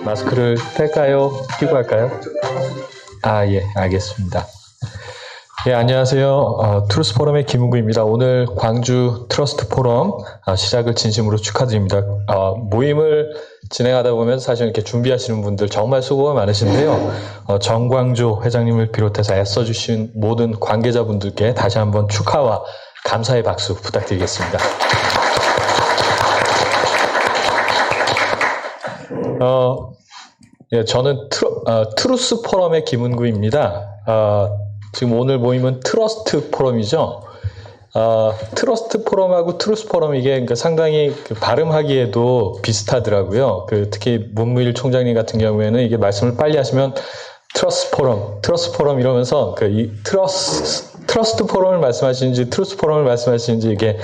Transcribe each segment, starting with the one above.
마스크를 뗄까요? 끼고 할까요? 아, 예, 알겠습니다. 예, 안녕하세요. 트루스 포럼의 김은구입니다. 오늘 광주 트러스트 포럼 시작을 진심으로 축하드립니다. 모임을 진행하다 보면 사실 이렇게 준비하시는 분들 정말 수고가 많으신데요. 정광조 회장님을 비롯해서 애써주신 모든 관계자분들께 다시 한번 축하와 감사의 박수 부탁드리겠습니다. 예, 저는 트루스 포럼의 김은구입니다. 지금 오늘 모임은 트러스트 포럼이죠. 트러스트 포럼하고 트루스 포럼 이게 그러니까 상당히 발음하기에도 비슷하더라고요. 특히 문무일 총장님 같은 경우에는 이게 말씀을 빨리 하시면 트러스 포럼 이러면서 이 트러스트 포럼을 말씀하시는지 트루스 포럼을 말씀하시는지 이게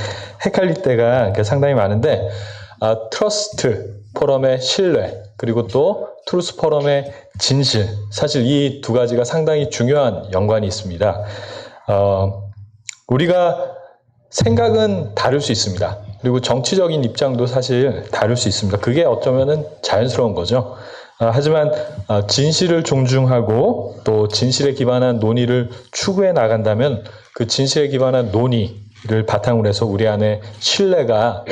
헷갈릴 때가 상당히 많은데 트러스트 포럼의 신뢰 그리고 또 트루스 포럼의 진실, 사실 이 두 가지가 상당히 중요한 연관이 있습니다. 우리가 생각은 다를 수 있습니다. 그리고 정치적인 입장도 사실 다를 수 있습니다. 그게 어쩌면은 자연스러운 거죠. 하지만 진실을 존중하고 또 진실에 기반한 논의를 추구해 나간다면 그 진실에 기반한 논의를 바탕으로 해서 우리 안에 신뢰가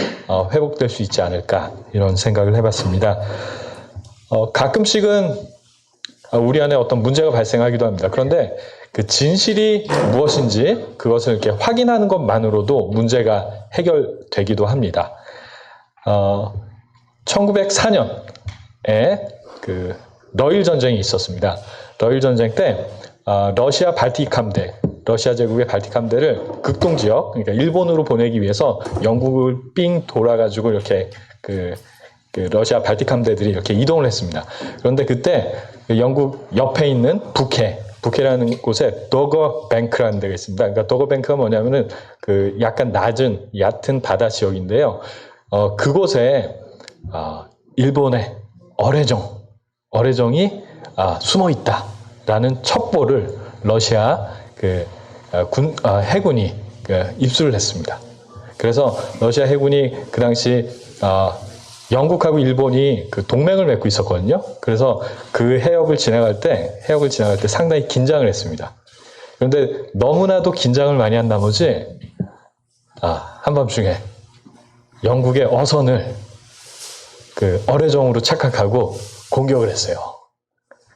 회복될 수 있지 않을까 이런 생각을 해봤습니다. 가끔씩은 우리 안에 어떤 문제가 발생하기도 합니다. 그런데 그 진실이 무엇인지 그것을 이렇게 확인하는 것만으로도 문제가 해결되기도 합니다. 1904년에 러일 전쟁이 있었습니다. 러일 전쟁 때 러시아 발틱 함대, 러시아 제국의 발틱 함대를 극동 지역, 그러니까 일본으로 보내기 위해서 영국을 삥 돌아가지고 이렇게 러시아 발틱 함대들이 이렇게 이동을 했습니다. 그런데 그때 영국 옆에 있는 북해라는 곳에 도거뱅크라는 데가 있습니다. 그러니까 도거뱅크가 뭐냐면은 약간 낮은 얕은 바다 지역인데요. 그곳에 일본의 어뢰정이 숨어 있다라는 첩보를 러시아 해군이 입수를 했습니다. 그래서 러시아 해군이 그 당시 영국하고 일본이 동맹을 맺고 있었거든요. 그래서 그 해역을 지나갈 때 상당히 긴장을 했습니다. 그런데 너무나도 긴장을 많이 한 나머지 한밤중에 영국의 어선을 어뢰정으로 착각하고 공격을 했어요.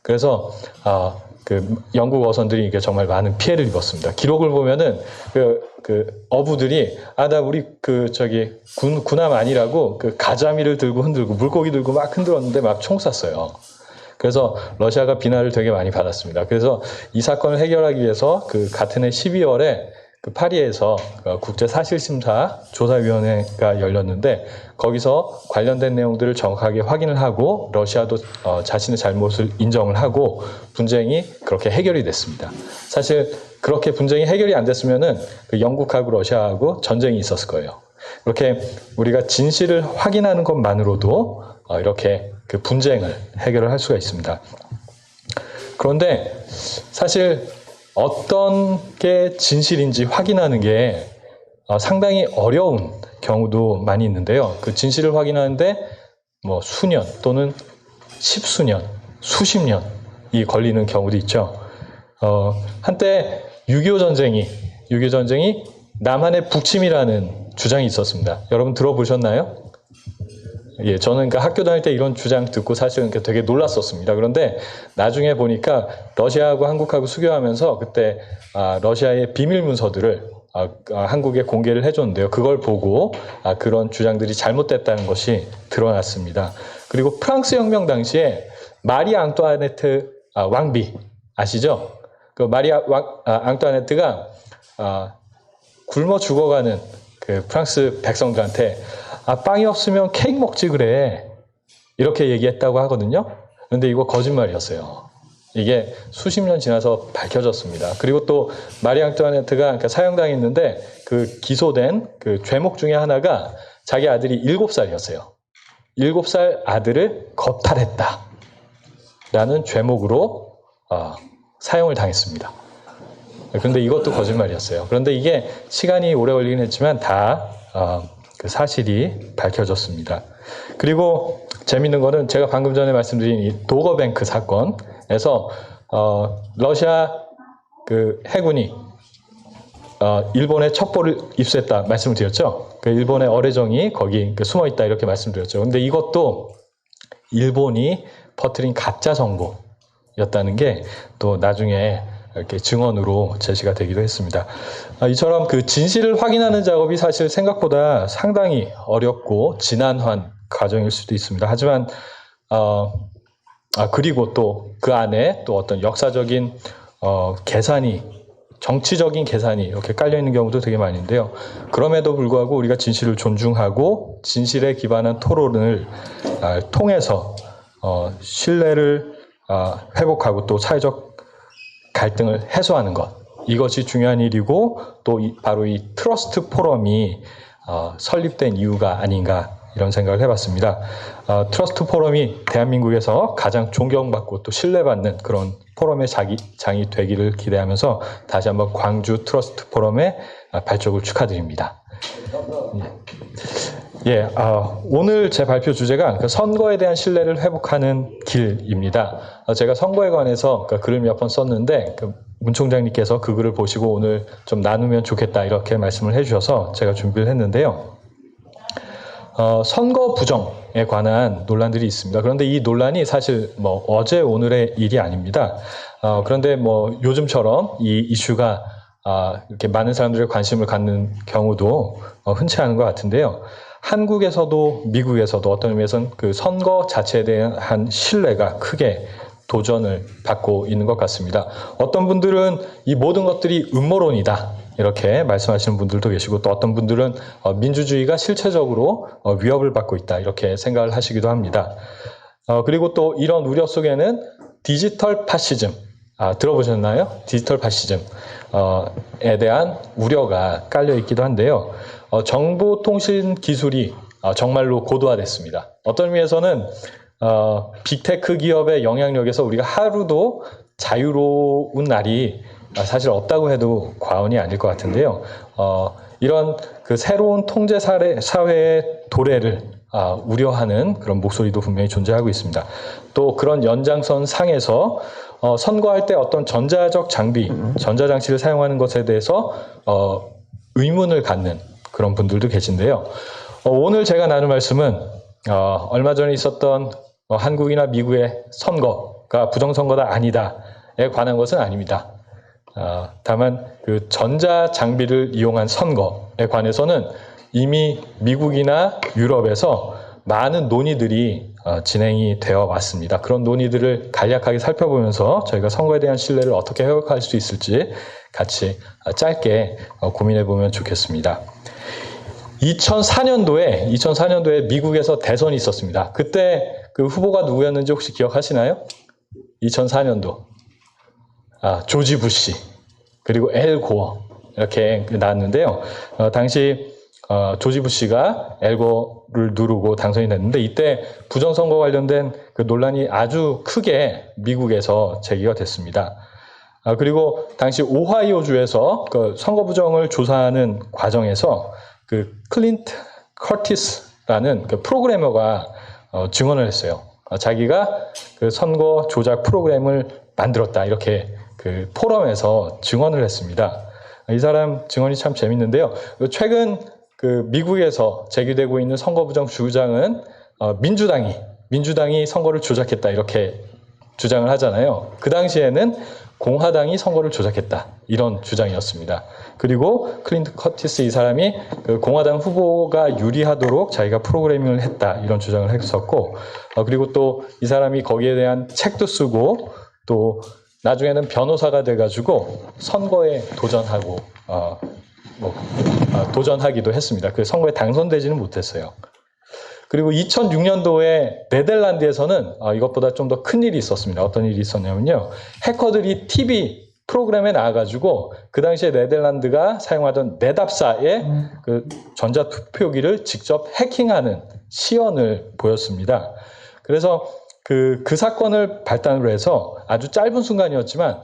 그래서 영국 어선들이 이게 정말 많은 피해를 입었습니다. 기록을 보면은 어부들이 나 우리 군함 아니라고 가자미를 들고 흔들고 물고기 들고 막 흔들었는데 막 총 쐈어요. 그래서 러시아가 비난을 되게 많이 받았습니다. 그래서 이 사건을 해결하기 위해서 같은 해 12월에 파리에서 국제사실심사 조사위원회가 열렸는데 거기서 관련된 내용들을 정확하게 확인을 하고 러시아도 자신의 잘못을 인정을 하고 분쟁이 그렇게 해결이 됐습니다. 사실 그렇게 분쟁이 해결이 안 됐으면은 영국하고 러시아하고 전쟁이 있었을 거예요. 그렇게 우리가 진실을 확인하는 것만으로도 이렇게 분쟁을 해결을 할 수가 있습니다. 그런데 사실 어떤 게 진실인지 확인하는 게 상당히 어려운 경우도 많이 있는데요. 그 진실을 확인하는데 수년 또는 십수년, 수십 년이 걸리는 경우도 있죠. 한때 6.25 전쟁이 남한의 북침이라는 주장이 있었습니다. 여러분 들어보셨나요? 예, 저는 학교 다닐 때 이런 주장 듣고 사실은 되게 놀랐었습니다. 그런데 나중에 보니까 러시아하고 한국하고 수교하면서 그때 러시아의 비밀 문서들을 한국에 공개를 해줬는데요. 그걸 보고 그런 주장들이 잘못됐다는 것이 드러났습니다. 그리고 프랑스 혁명 당시에 마리 앙뚜아네트 왕비 아시죠? 마리 앙뚜아네트가 굶어 죽어가는 프랑스 백성들한테 빵이 없으면 케이크 먹지 그래 이렇게 얘기했다고 하거든요. 그런데 이거 거짓말이었어요. 이게 수십 년 지나서 밝혀졌습니다. 그리고 또 마리 앙뚜아네트가 사형당했는데 기소된 죄목 중에 하나가 자기 아들이 7살이었어요. 7살 아들을 겁탈했다 라는 죄목으로 사형을 당했습니다. 그런데 이것도 거짓말이었어요. 그런데 이게 시간이 오래 걸리긴 했지만 다 사실이 밝혀졌습니다. 그리고 재밌는 거는 제가 방금 전에 말씀드린 이 도거뱅크 사건에서 러시아 그 해군이 일본에 첩보를 입수했다 말씀을 드렸죠. 그 일본의 어뢰정이 거기 숨어 있다 이렇게 말씀드렸죠. 근데 이것도 일본이 퍼뜨린 가짜 정보였다는 게 또 나중에 이렇게 증언으로 제시가 되기도 했습니다. 이처럼 그 진실을 확인하는 작업이 사실 생각보다 상당히 어렵고 지난한 과정일 수도 있습니다. 하지만 그리고 또 그 안에 또 어떤 역사적인 정치적인 계산이 이렇게 깔려 있는 경우도 되게 많은데요. 그럼에도 불구하고 우리가 진실을 존중하고 진실에 기반한 토론을 통해서 신뢰를 회복하고 또 사회적 갈등을 해소하는 것, 이것이 중요한 일이고 또 바로 이 트러스트 포럼이 설립된 이유가 아닌가 이런 생각을 해봤습니다. 트러스트 포럼이 대한민국에서 가장 존경받고 또 신뢰받는 그런 포럼의 장이 되기를 기대하면서 다시 한번 광주 트러스트 포럼의 발족을 축하드립니다. 오늘 제 발표 주제가 선거에 대한 신뢰를 회복하는 길입니다. 제가 선거에 관해서 글을 몇 번 썼는데 문 총장님께서 그 글을 보시고 오늘 좀 나누면 좋겠다 이렇게 말씀을 해주셔서 제가 준비를 했는데요. 선거 부정에 관한 논란들이 있습니다. 그런데 이 논란이 사실 어제 오늘의 일이 아닙니다. 그런데 요즘처럼 이 이슈가 이렇게 많은 사람들의 관심을 갖는 경우도 흔치 않은 것 같은데요. 한국에서도 미국에서도 어떤 의미에서는 그 선거 자체에 대한 신뢰가 크게 도전을 받고 있는 것 같습니다. 어떤 분들은 이 모든 것들이 음모론이다 이렇게 말씀하시는 분들도 계시고 또 어떤 분들은 민주주의가 실체적으로 위협을 받고 있다 이렇게 생각을 하시기도 합니다. 그리고 또 이런 우려 속에는 디지털 파시즘, 들어보셨나요? 디지털 파시즘에 대한 우려가 깔려 있기도 한데요. 정보통신 기술이 정말로 고도화됐습니다. 어떤 의미에서는 빅테크 기업의 영향력에서 우리가 하루도 자유로운 날이 사실 없다고 해도 과언이 아닐 것 같은데요. 이런 그 새로운 통제 사회의 도래를 우려하는 그런 목소리도 분명히 존재하고 있습니다. 또 그런 연장선 상에서 선거할 때 어떤 전자장치를 사용하는 것에 대해서 의문을 갖는 그런 분들도 계신데요. 오늘 제가 나눌 말씀은 얼마 전에 있었던 한국이나 미국의 선거가 부정선거다 아니다에 관한 것은 아닙니다. 다만 그 전자장비를 이용한 선거에 관해서는 이미 미국이나 유럽에서 많은 논의들이 진행이 되어 왔습니다. 그런 논의들을 간략하게 살펴보면서 저희가 선거에 대한 신뢰를 어떻게 회복할 수 있을지 같이 짧게 고민해 보면 좋겠습니다. 2004년도에 미국에서 대선이 있었습니다. 그때 그 후보가 누구였는지 혹시 기억하시나요? 2004년도. 조지 부시, 그리고 엘 고어, 이렇게 나왔는데요. 당시, 조지 부시가 엘 고어를 누르고 당선이 됐는데, 이때 부정선거 관련된 그 논란이 아주 크게 미국에서 제기가 됐습니다. 그리고 당시 오하이오주에서 그 선거 부정을 조사하는 과정에서 그 클린트 커티스라는 그 프로그래머가 증언을 했어요. 자기가 그 선거 조작 프로그램을 만들었다 이렇게 그 포럼에서 증언을 했습니다. 이 사람 증언이 참 재밌는데요. 최근 그 미국에서 제기되고 있는 선거 부정 주장은 민주당이 선거를 조작했다 이렇게 주장을 하잖아요. 그 당시에는 공화당이 선거를 조작했다 이런 주장이었습니다. 그리고 클린트 커티스 이 사람이 그 공화당 후보가 유리하도록 자기가 프로그래밍을 했다 이런 주장을 했었고, 그리고 또 이 사람이 거기에 대한 책도 쓰고 또 나중에는 변호사가 돼가지고 선거에 도전하기도 했습니다. 그 선거에 당선되지는 못했어요. 그리고 2006년도에 네덜란드에서는 이것보다 좀 더 큰 일이 있었습니다. 어떤 일이 있었냐면요. 해커들이 TV 프로그램에 나와가지고 그 당시에 네덜란드가 사용하던 네답사의 그 전자투표기를 직접 해킹하는 시연을 보였습니다. 그래서 그 사건을 발단으로 해서 아주 짧은 순간이었지만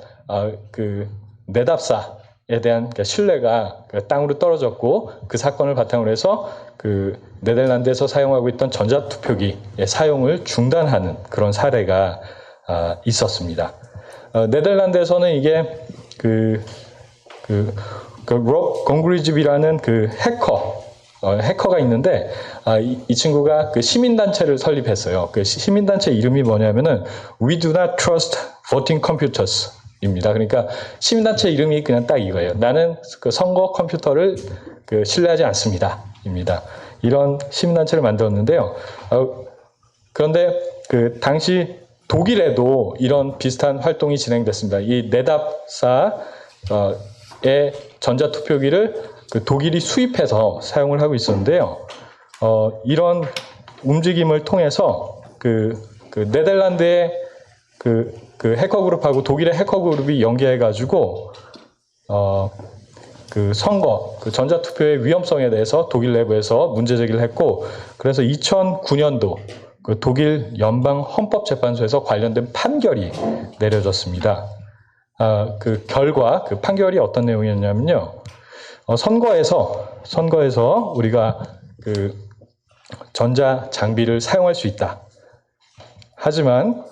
그 네답사 대한 신뢰가 땅으로 떨어졌고 그 사건을 바탕으로 해서 그 네덜란드에서 사용하고 있던 전자투표기의 사용을 중단하는 그런 사례가 있었습니다. 네덜란드에서는 이게 롭 공그리집이라는 그 해커가 있는데 이 친구가 그 시민단체를 설립했어요. 그 시민단체 이름이 뭐냐면은 We do not trust voting computers 입니다. 그러니까 시민단체 이름이 그냥 딱 이거예요. 나는 그 선거 컴퓨터를 그 신뢰하지 않습니다. 입니다. 이런 시민단체를 만들었는데요. 그런데 그 당시 독일에도 이런 비슷한 활동이 진행됐습니다. 이 네답사의 전자투표기를 그 독일이 수입해서 사용을 하고 있었는데요. 이런 움직임을 통해서 그 네덜란드의 그 해커 그룹하고 독일의 해커 그룹이 연계해가지고 그 선거, 그 전자투표의 위험성에 대해서 독일 내부에서 문제 제기를 했고, 그래서 2009년도 그 독일 연방 헌법재판소에서 관련된 판결이 내려졌습니다. 그 결과, 그 판결이 어떤 내용이었냐면요. 선거에서 우리가 그 전자 장비를 사용할 수 있다. 하지만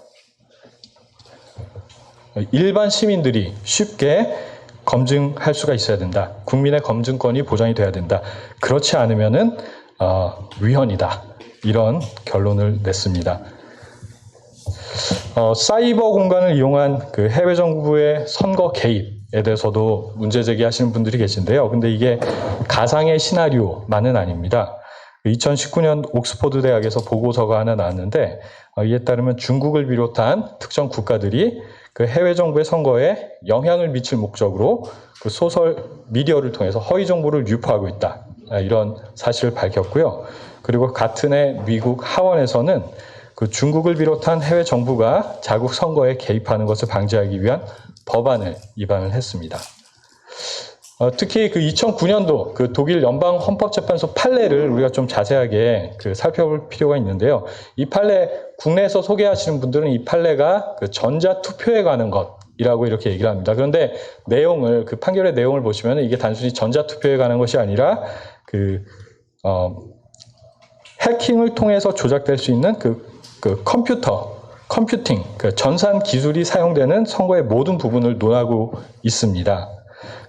일반 시민들이 쉽게 검증할 수가 있어야 된다. 국민의 검증권이 보장이 돼야 된다. 그렇지 않으면은 위헌이다. 이런 결론을 냈습니다. 사이버 공간을 이용한 그 해외 정부의 선거 개입에 대해서도 문제 제기하시는 분들이 계신데요. 근데 이게 가상의 시나리오만은 아닙니다. 2019년 옥스퍼드 대학에서 보고서가 하나 나왔는데 이에 따르면 중국을 비롯한 특정 국가들이 그 해외 정부의 선거에 영향을 미칠 목적으로 그 소설 미디어를 통해서 허위 정보를 유포하고 있다. 이런 사실을 밝혔고요. 그리고 같은 해 미국 하원에서는 그 중국을 비롯한 해외 정부가 자국 선거에 개입하는 것을 방지하기 위한 법안을 입안을 했습니다. 특히 그 2009년도 그 독일 연방 헌법재판소 판례를 우리가 좀 자세하게 그 살펴볼 필요가 있는데요. 이 판례 국내에서 소개하시는 분들은 이 판례가 그 전자투표에 관한 것이라고 이렇게 얘기를 합니다. 그런데 내용을 그 판결의 내용을 보시면 이게 단순히 전자투표에 관한 것이 아니라 그 해킹을 통해서 조작될 수 있는 그 컴퓨팅, 그 전산 기술이 사용되는 선거의 모든 부분을 논하고 있습니다.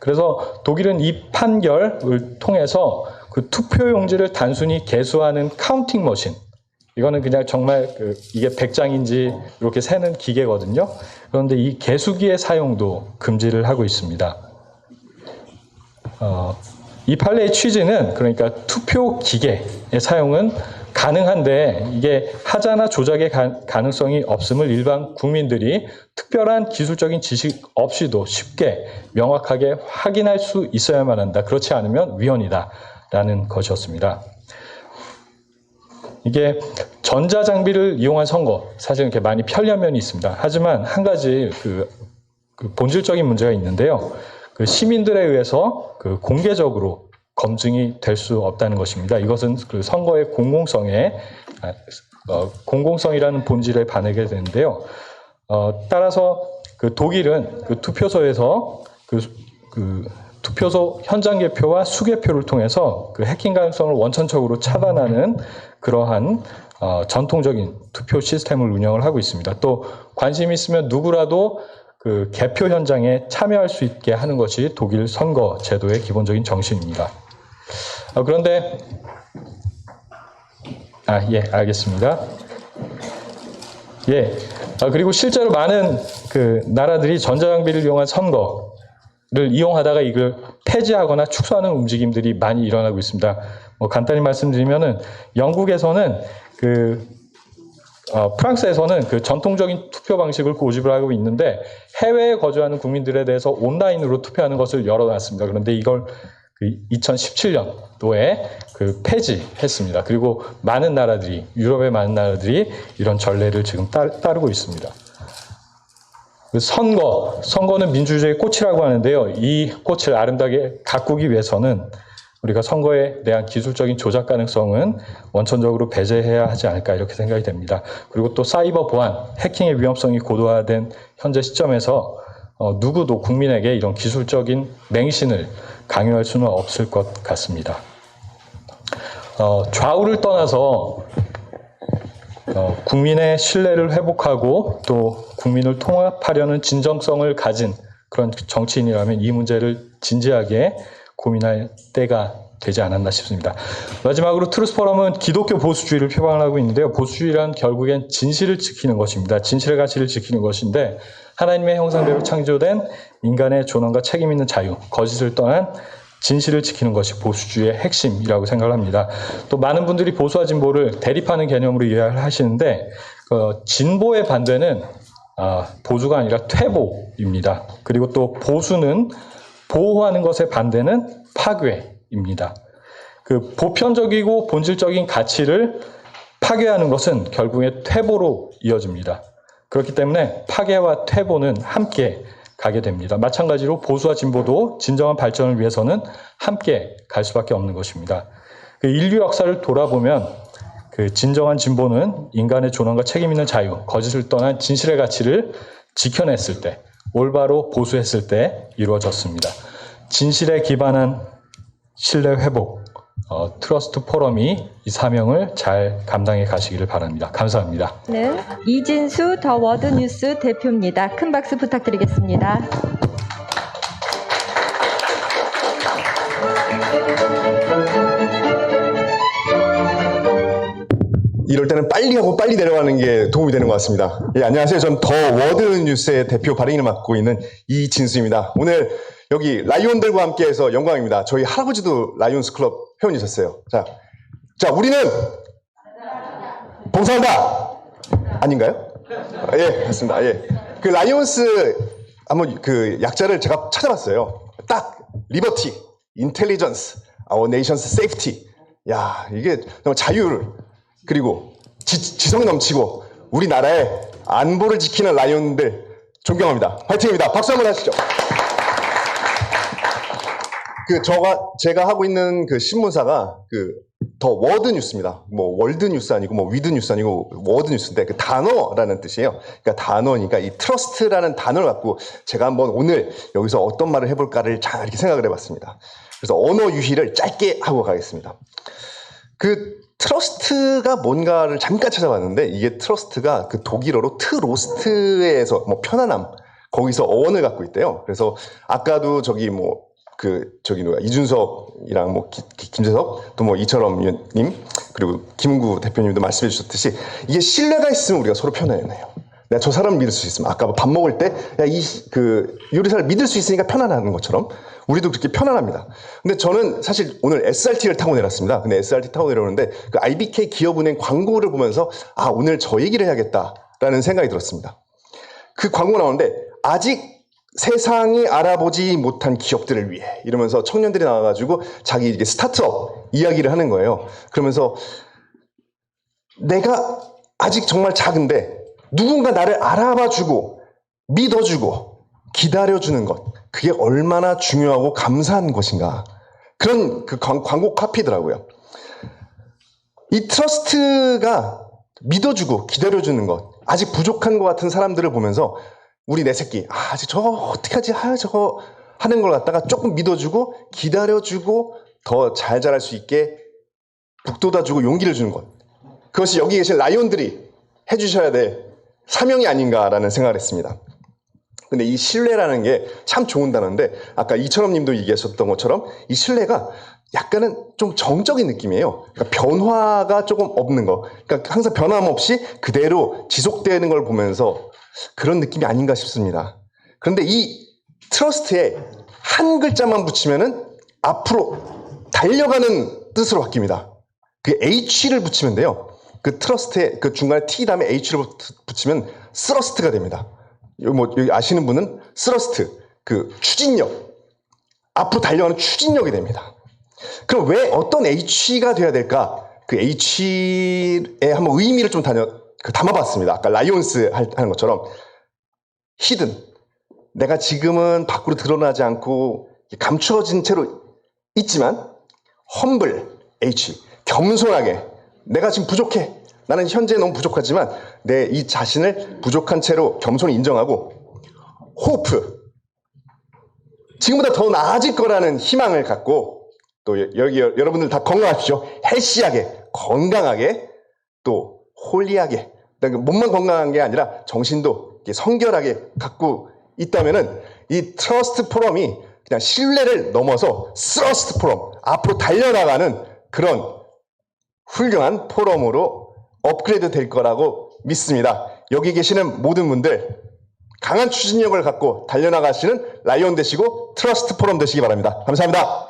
그래서 독일은 이 판결을 통해서 그 투표용지를 단순히 개수하는 카운팅 머신, 이거는 그냥 정말 이게 100장인지 이렇게 세는 기계거든요. 그런데 이 개수기의 사용도 금지를 하고 있습니다. 이 판례의 취지는 그러니까 투표 기계의 사용은 가능한데 이게 하자나 조작의 가능성이 없음을 일반 국민들이 특별한 기술적인 지식 없이도 쉽게 명확하게 확인할 수 있어야만 한다. 그렇지 않으면 위헌이다라는 것이었습니다. 이게 전자장비를 이용한 선거, 사실 이렇게 많이 편리한 면이 있습니다. 하지만 한 가지 그 본질적인 문제가 있는데요. 그 시민들에 의해서 그 공개적으로 검증이 될 수 없다는 것입니다. 이것은 그 선거의 공공성이라는 본질에 반하게 되는데요. 따라서 그 독일은 그 투표소에서 그 투표소 현장 개표와 수개표를 통해서 그 해킹 가능성을 원천적으로 차단하는 그러한 전통적인 투표 시스템을 운영을 하고 있습니다. 또 관심 있으면 누구라도 그 개표 현장에 참여할 수 있게 하는 것이 독일 선거 제도의 기본적인 정신입니다. 그런데 예, 알겠습니다. 예. 그리고 실제로 많은 그 나라들이 전자장비를 이용한 선거를 이용하다가 이걸 폐지하거나 축소하는 움직임들이 많이 일어나고 있습니다. 간단히 말씀드리면은 영국에서는 프랑스에서는 그 전통적인 투표 방식을 고집을 하고 있는데 해외에 거주하는 국민들에 대해서 온라인으로 투표하는 것을 열어놨습니다. 그런데 이걸 2017년도에 폐지했습니다. 그리고 많은 나라들이, 유럽의 많은 나라들이 이런 전례를 지금 따르고 있습니다. 선거는 민주주의의 꽃이라고 하는데요. 이 꽃을 아름답게 가꾸기 위해서는 우리가 선거에 대한 기술적인 조작 가능성은 원천적으로 배제해야 하지 않을까 이렇게 생각이 됩니다. 그리고 또 사이버 보안, 해킹의 위험성이 고도화된 현재 시점에서 누구도 국민에게 이런 기술적인 맹신을 강요할 수는 없을 것 같습니다. 좌우를 떠나서 국민의 신뢰를 회복하고 또 국민을 통합하려는 진정성을 가진 그런 정치인이라면 이 문제를 진지하게 고민할 때가 되지 않았나 싶습니다. 마지막으로 트루스 포럼은 기독교 보수주의를 표방하고 있는데요. 보수주의란 결국엔 진실을 지키는 것입니다. 진실의 가치를 지키는 것인데 하나님의 형상대로 창조된 인간의 존엄과 책임 있는 자유, 거짓을 떠난 진실을 지키는 것이 보수주의의 핵심이라고 생각을 합니다. 또 많은 분들이 보수와 진보를 대립하는 개념으로 이해를 하시는데 진보의 반대는 보수가 아니라 퇴보입니다. 그리고 또 보수는 보호하는 것의 반대는 파괴입니다. 그 보편적이고 본질적인 가치를 파괴하는 것은 결국에 퇴보로 이어집니다. 그렇기 때문에 파괴와 퇴보는 함께 가게 됩니다. 마찬가지로 보수와 진보도 진정한 발전을 위해서는 함께 갈 수밖에 없는 것입니다. 그 인류 역사를 돌아보면 그 진정한 진보는 인간의 존엄과 책임 있는 자유, 거짓을 떠난 진실의 가치를 지켜냈을 때, 올바로 보수했을 때 이루어졌습니다. 진실에 기반한 신뢰 회복, 트러스트 포럼이 이 사명을 잘 감당해 가시기를 바랍니다. 감사합니다. 네, 이진수 더 워드뉴스 대표입니다. 큰 박수 부탁드리겠습니다. 이럴 때는 빨리 하고 빨리 내려가는 게 도움이 되는 것 같습니다. 예, 안녕하세요. 전 더 워드뉴스의 대표 발행인을 맡고 있는 이진수입니다. 오늘 여기 라이온들과 함께해서 영광입니다. 저희 할아버지도 라이온스 클럽 회원이셨어요. 자, 우리는 봉사한다. 아닌가요? 예, 맞습니다. 예, 그 라이온스 한번 그 약자를 제가 찾아봤어요. 딱 리버티, 인텔리전스, 아워 네이션스 세이프티. 야, 이게 정말 자유를 그리고 지성 넘치고 우리나라의 안보를 지키는 라이온들 존경합니다. 화이팅입니다. 박수 한번 하시죠. 제가 하고 있는 그 신문사가 더 워드뉴스입니다. 뭐 월드뉴스 아니고 뭐 위드뉴스 아니고 워드뉴스인데 그 단어라는 뜻이에요. 그러니까 단어니까 이 트러스트라는 단어를 갖고 제가 한번 오늘 여기서 어떤 말을 해볼까를 잘 이렇게 생각을 해봤습니다. 그래서 언어 유희를 짧게 하고 가겠습니다. 트러스트가 뭔가를 잠깐 찾아봤는데 이게 트러스트가 그 독일어로 트로스트에서 뭐 편안함 거기서 어원을 갖고 있대요. 그래서 아까도 이준석이랑 뭐 김재석 또 뭐 이철엄 의원님 그리고 김은구 대표님도 말씀해 주셨듯이 이게 신뢰가 있으면 우리가 서로 편안해요. 내가 저 사람 믿을 수 있으면 아까 밥 먹을 때 요리사를 믿을 수 있으니까 편안한 것처럼 우리도 그렇게 편안합니다. 근데 저는 사실 오늘 SRT를 타고 내렸습니다. 근데 SRT 타고 내려오는데 그 IBK 기업은행 광고를 보면서 오늘 저 얘기를 해야겠다라는 생각이 들었습니다. 그 광고 나오는데 아직 세상이 알아보지 못한 기업들을 위해 이러면서 청년들이 나와가지고 자기 이게 스타트업 이야기를 하는 거예요. 그러면서 내가 아직 정말 작은데 누군가 나를 알아봐주고 믿어주고 기다려주는 것 그게 얼마나 중요하고 감사한 것인가 그런 그 광고 카피더라고요. 이 트러스트가 믿어주고 기다려주는 것 아직 부족한 것 같은 사람들을 보면서 우리 내 새끼 아직 저거 어떡하지 저거 하는 걸 갖다가 조금 믿어주고 기다려주고 더 잘 자랄 수 있게 북돋아주고 용기를 주는 것 그것이 여기 계신 라이온들이 해주셔야 될 사명이 아닌가라는 생각을 했습니다. 근데 이 신뢰라는 게 참 좋은 단어인데 아까 이철엄 님도 얘기하셨던 것처럼 이 신뢰가 약간은 좀 정적인 느낌이에요. 그러니까 변화가 조금 없는 거. 그러니까 항상 변함없이 그대로 지속되는 걸 보면서 그런 느낌이 아닌가 싶습니다. 그런데 이 트러스트에 한 글자만 붙이면은 앞으로 달려가는 뜻으로 바뀝니다. 그 H를 붙이면 돼요. 그 트러스트에 그 중간에 T 다음에 H를 붙이면 스러스트가 됩니다. 여기 아시는 분은 스러스트, 그 추진력, 앞으로 달려가는 추진력이 됩니다. 그럼 왜 어떤 H가 돼야 될까? 그 H에 한번 의미를 좀 담아봤습니다. 아까 라이온스 하는 것처럼 히든, 내가 지금은 밖으로 드러나지 않고 감추어진 채로 있지만 험블, H, 겸손하게 내가 지금 부족해. 나는 현재 너무 부족하지만 내 이 자신을 부족한 채로 겸손히 인정하고 호프, 지금보다 더 나아질 거라는 희망을 갖고 또 여기 여러분들 다 건강하십시오. 헬시하게, 건강하게, 또 홀리하게, 그러니까 몸만 건강한 게 아니라 정신도 성결하게 갖고 있다면은 이 트러스트 포럼이 그냥 신뢰를 넘어서 스러스트 포럼, 앞으로 달려나가는 그런 훌륭한 포럼으로 업그레이드 될 거라고 믿습니다. 여기 계시는 모든 분들 강한 추진력을 갖고 달려나가시는 라이온 되시고 트러스트 포럼 되시기 바랍니다. 감사합니다.